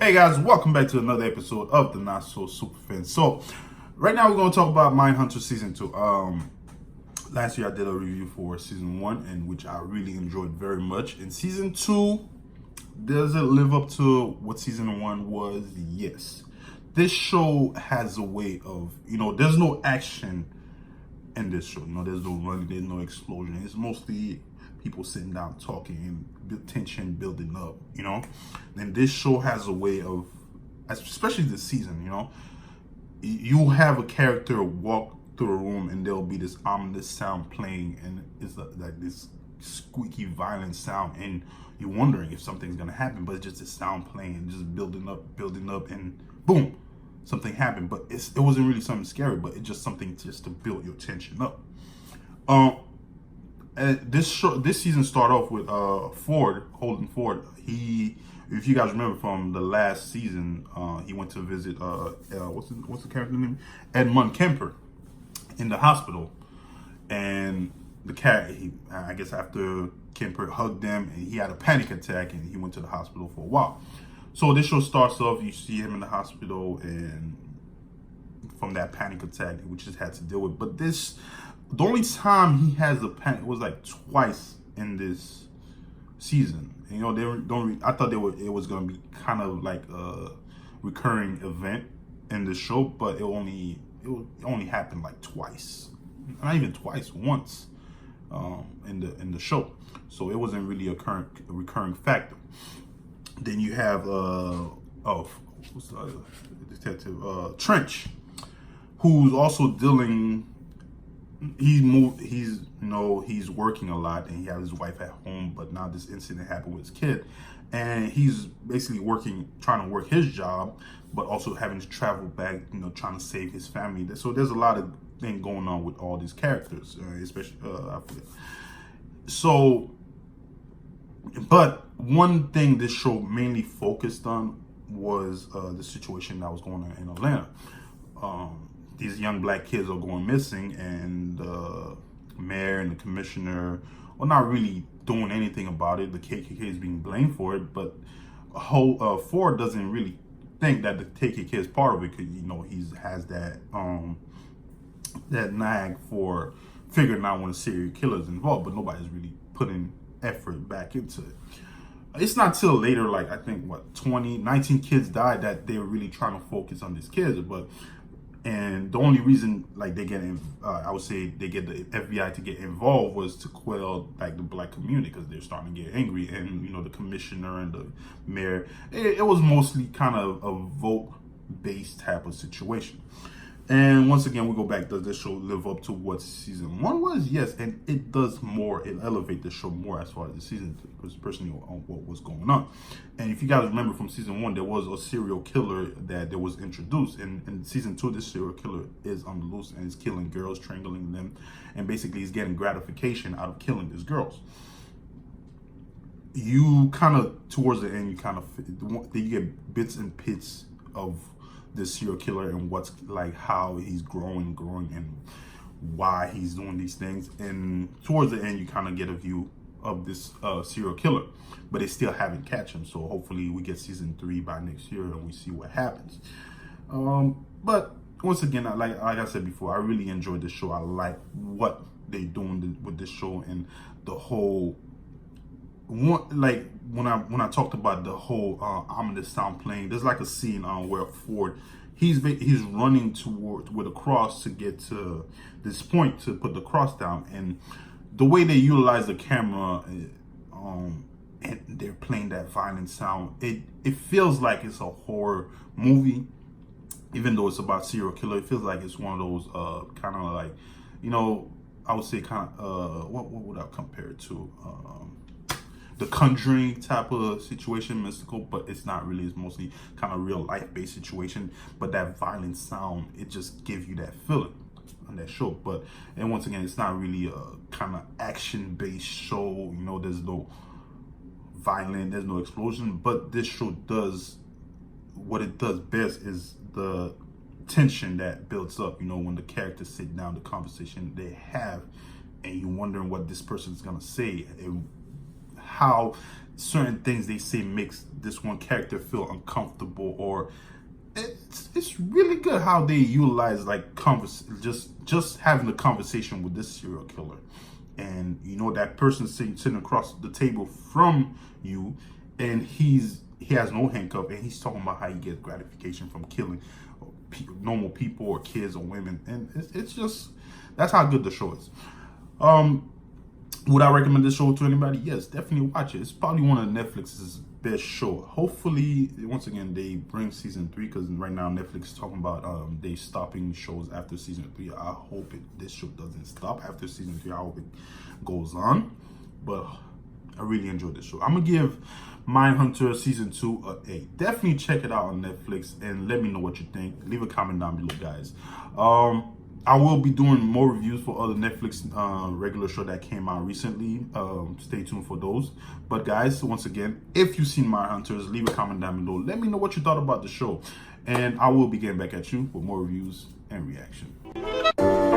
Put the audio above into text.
Hey guys, welcome back to another episode of the Not So Super Fan. So, right now we're going to talk about Mindhunter season 2. Last year I did a review for season 1, and which I really enjoyed very much. In season 2, does it live up to what season 1 was? Yes. This show has a way of, there's no action in this show. There's no running, there's no explosion. It's mostly people sitting down talking and tension building up, And this show has a way of, especially this season, you have a character walk through a room and there'll be this ominous sound playing, and it's like this squeaky violent sound, and you're wondering if something's gonna happen, but it's just a sound playing, just building up, and boom, something happened. But it wasn't really something scary, but it's just something just to build your tension up. This season started off with Holden Ford. If you guys remember from the last season, he went to visit what's the character name? Edmund Kemper in the hospital, and the cat. I guess after Kemper hugged them, and he had a panic attack, and he went to the hospital for a while. So this show starts off. You see him in the hospital, and from that panic attack, which just had to deal with. But the only time he has a panic was like twice in this season. I thought it was gonna be kind of like a recurring event in the show, but it only happened like twice, not even twice, once in the show. So it wasn't really a recurring factor. Then you have what's the other detective, Tench, who's also dealing. He's working a lot, and he has his wife at home, but now this incident happened with his kid, and he's basically trying to work his job, but also having to travel back, trying to save his family. So there's a lot of things going on with all these characters, especially I forget. So, but one thing this show mainly focused on was the situation that was going on in Atlanta. These young black kids are going missing, and the mayor and the commissioner are not really doing anything about it. The KKK is being blamed for it, but Ford doesn't really think that the KKK is part of it, because he has that nag for figuring out when a serial killer is involved, but nobody's really putting effort back into it. It's not till later, like I think 19 kids died, that they're really trying to focus on these kids, and the only reason I would say they get the FBI to get involved was to quell like the black community, because they're starting to get angry, and the commissioner and the mayor, it was mostly kind of a vote based type of situation. And once again, we go back, does this show live up to what season 1 was? Yes, and it does more. It elevates the show more as far as the season, because personally on what was going on. And if you guys remember from season 1, there was a serial killer that was introduced. And in season 2, this serial killer is on the loose and is killing girls, strangling them, and basically he's getting gratification out of killing these girls. You kind of, towards the end, you get bits and pits of this serial killer and what's like, how he's growing and why he's doing these things. And towards the end, you kind of get a view of this serial killer, but they still haven't catch him. So hopefully we get season 3 by next year and we see what happens. But once again, like I said before, I really enjoyed this show. I like what they're doing with this show, and the whole like when I talked about the whole ominous sound playing, there's like a scene where Ford he's running with a cross to get to this point to put the cross down, and the way they utilize the camera, and they're playing that violent sound, it feels like it's a horror movie, even though it's about serial killer. It feels like it's one of those kind of like, I would say kind of what would I compare it to? The Conjuring type of situation, mystical, but it's not really. It's mostly kind of real life based situation, but that violent sound, it just gives you that feeling on that show. And once again, it's not really a kind of action based show. There's no violence, there's no explosion, but this show does what it does best, is the tension that builds up, when the characters sit down, the conversation they have, and you're wondering what this person's gonna say, and how certain things they say makes this one character feel uncomfortable, or it's really good how they utilize like just having a conversation with this serial killer, and you know that person sitting across the table from you, and he has no handcuff, and he's talking about how he gets gratification from killing normal people or kids or women, and it's just, that's how good the show is. Would I recommend this show to anybody? Yes, definitely watch it. It's probably one of Netflix's best show. Hopefully, once again, they bring season 3, because right now Netflix is talking about they stopping shows after season 3. I hope this show doesn't stop after season 3. I hope it goes on. But I really enjoyed this show. I'm gonna give Mindhunter season 2 a A. Definitely check it out on Netflix and let me know what you think. Leave a comment down below, guys. I will be doing more reviews for other Netflix regular show that came out recently. Stay tuned for those. But guys, once again, if you've seen Mindhunters, leave a comment down below. Let me know what you thought about the show. And I will be getting back at you with more reviews and reaction.